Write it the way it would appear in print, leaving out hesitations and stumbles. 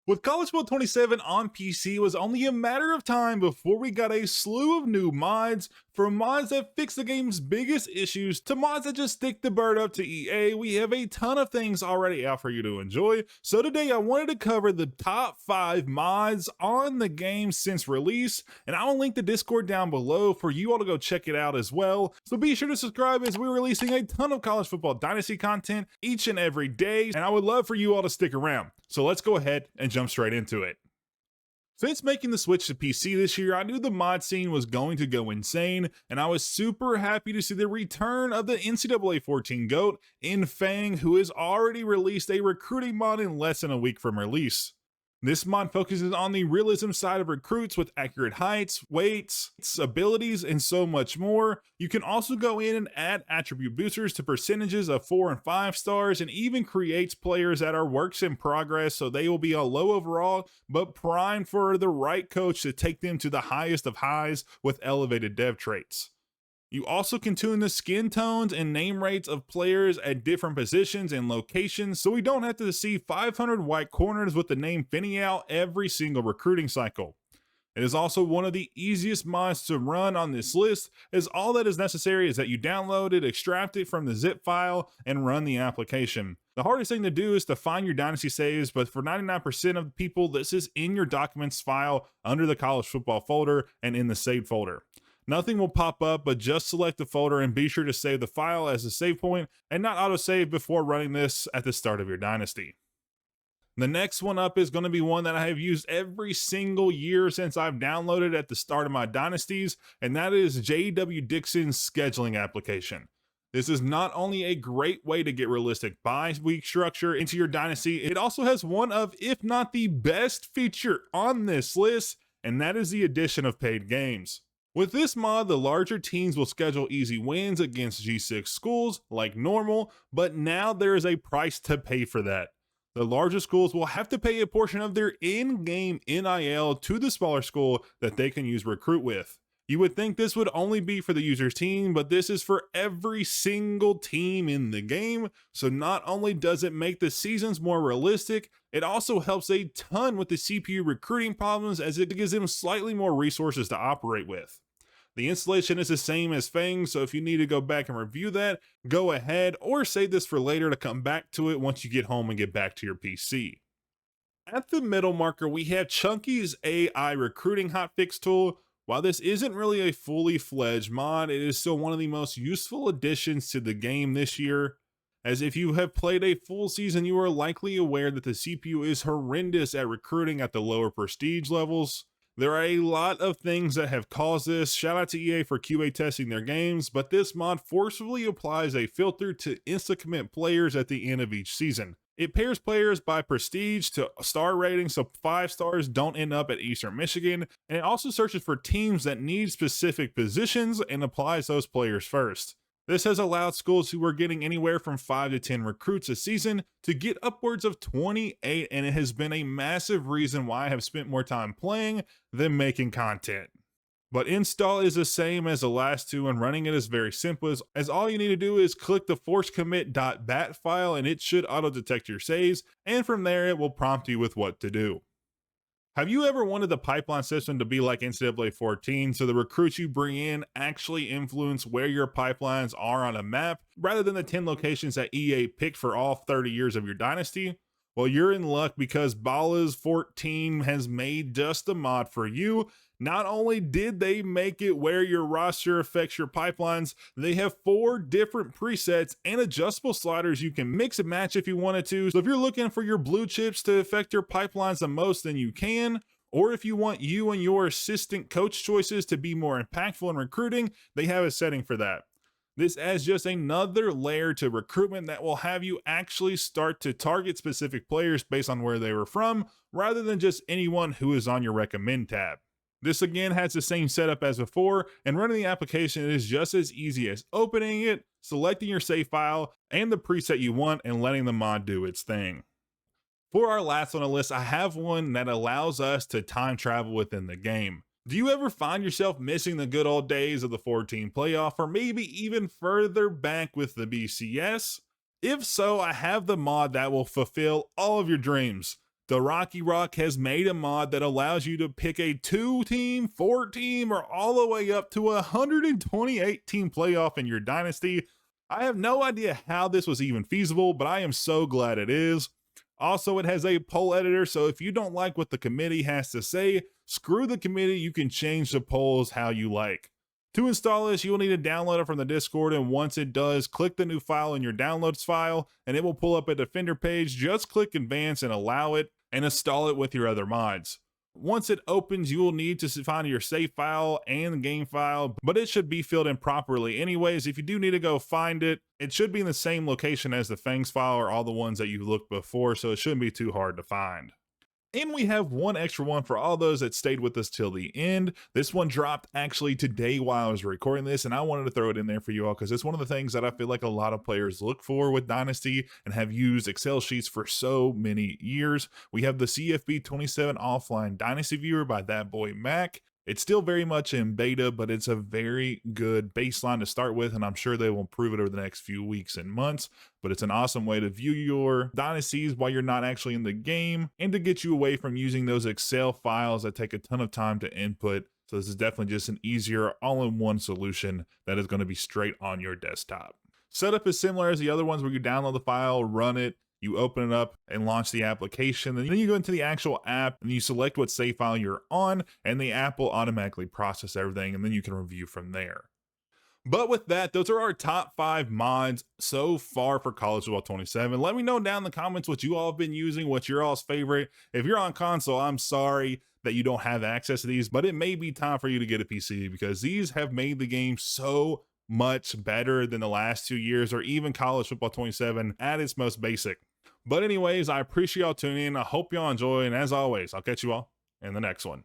With College Football 27 on PC, it was only a matter of time before we got a slew of new mods, from mods that fix the game's biggest issues to mods that just stick the bird up to EA. We have a ton of things already out for you to enjoy, so today I wanted to cover the top 5 mods on the game since release, and I'll link the Discord down below for you all to go check it out as well. So be sure to subscribe as we're releasing a ton of College Football Dynasty content each and every day, and I would love for you all to stick around. So let's go ahead and jump straight into it. Since making the switch to PC this year, I knew the mod scene was going to go insane, and I was super happy to see the return of the NCAA 14 GOAT in Fang, who has already released a recruiting mod in less than a week from release. This mod focuses on the realism side of recruits with accurate heights, weights, abilities, and so much more. You can also go in and add attribute boosters to percentages of 4 and 5 stars, and even creates players that are works in progress, so they will be a low overall, but primed for the right coach to take them to the highest of highs with elevated dev traits. You also can tune the skin tones and name rates of players at different positions and locations, so we don't have to see 500 white corners with the name Finney out every single recruiting cycle. It is also one of the easiest mods to run on this list, as all that is necessary is that you download it, extract it from the zip file, and run the application. The hardest thing to do is to find your Dynasty saves, but for 99% of the people, this is in your documents file under the college football folder and in the saved folder. Nothing will pop up, but just select the folder and be sure to save the file as a save point and not autosave before running this at the start of your Dynasty. The next one up is going to be one that I have used every single year since I've downloaded at the start of my Dynasties, and that is J.W. Dixon's scheduling application. This is not only a great way to get realistic bye-week structure into your Dynasty, it also has one of, if not the best feature on this list, and that is the addition of paid games. With this mod, the larger teams will schedule easy wins against G6 schools like normal, but now there is a price to pay for that. The larger schools will have to pay a portion of their in-game NIL to the smaller school that they can use recruit with. You would think this would only be for the user's team, but this is for every single team in the game, so not only does it make the seasons more realistic, it also helps a ton with the CPU recruiting problems as it gives them slightly more resources to operate with. The installation is the same as Fang, so if you need to go back and review that, go ahead, or save this for later to come back to it once you get home and get back to your PC. At the middle marker, we have Chunky's AI recruiting hotfix tool. While this isn't really a fully fledged mod, it is still one of the most useful additions to the game this year, as if you have played a full season, you are likely aware that the CPU is horrendous at recruiting at the lower prestige levels. There are a lot of things that have caused this. Shout out to EA for QA testing their games, but this mod forcefully applies a filter to insta-commit players at the end of each season. It pairs players by prestige to star rating, so 5 stars don't end up at Eastern Michigan, and it also searches for teams that need specific positions and applies those players first. This has allowed schools who are getting anywhere from 5 to 10 recruits a season to get upwards of 28, and it has been a massive reason why I have spent more time playing than making content. But install is the same as the last two, and running it is very simple, as all you need to do is click the forcecommit.bat file and it should auto-detect your saves, and from there it will prompt you with what to do. Have you ever wanted the pipeline system to be like NCAA 14, so the recruits you bring in actually influence where your pipelines are on a map, rather than the 10 locations that EA picked for all 30 years of your dynasty? Well, you're in luck, because Bala's 14 has made just a mod for you. Not only did they make it where your roster affects your pipelines, they have 4 different presets and adjustable sliders you can mix and match if you wanted to. So if you're looking for your blue chips to affect your pipelines the most, then you can. Or if you want you and your assistant coach choices to be more impactful in recruiting, they have a setting for that. This adds just another layer to recruitment that will have you actually start to target specific players based on where they were from, rather than just anyone who is on your recommend tab. This again has the same setup as before, and running the application is just as easy as opening it, selecting your save file and the preset you want, and letting the mod do its thing. For our last on the list, I have one that allows us to time travel within the game. Do you ever find yourself missing the good old days of the 14 playoff, or maybe even further back with the BCS? If so, I have the mod that will fulfill all of your dreams. The Rocky Rock has made a mod that allows you to pick a 2-team, 4-team, or all the way up to a 128-team playoff in your dynasty. I have no idea how this was even feasible, but I am so glad it is. Also, it has a poll editor, so if you don't like what the committee has to say, screw the committee, you can change the polls how you like. To install this, you will need to download it from the Discord, and once it does, click the new file in your downloads file, and it will pull up a Defender page. Just click Advance and allow it, and install it with your other mods. Once it opens, you will need to find your save file and game file, but it should be filled in properly anyways. If you do need to go find it, it should be in the same location as the Fangs file or all the ones that you looked before, so it shouldn't be too hard to find. And we have one extra one for all those that stayed with us till the end. This one dropped actually today while I was recording this, and I wanted to throw it in there for you all because it's one of the things that I feel like a lot of players look for with Dynasty and have used Excel sheets for so many years. We have the CFB 27 offline Dynasty viewer by that boy Mac. It's still very much in beta, but it's a very good baseline to start with, and I'm sure they will improve it over the next few weeks and months. But it's an awesome way to view your dynasties while you're not actually in the game and to get you away from using those Excel files that take a ton of time to input. So this is definitely just an easier all-in-one solution that is going to be straight on your desktop. Setup is similar as the other ones where you download the file, run it, you open it up and launch the application. Then you go into the actual app and you select what save file you're on, and the app will automatically process everything, and then you can review from there. But with that, those are our top 5 mods so far for College Football 27. Let me know down in the comments what you all have been using, what's your all's favorite. If you're on console, I'm sorry that you don't have access to these, but it may be time for you to get a PC because these have made the game so much better than the last 2 years or even College Football 27 at its most basic. But anyways, I appreciate y'all tuning in. I hope y'all enjoy, and as always, I'll catch you all in the next one.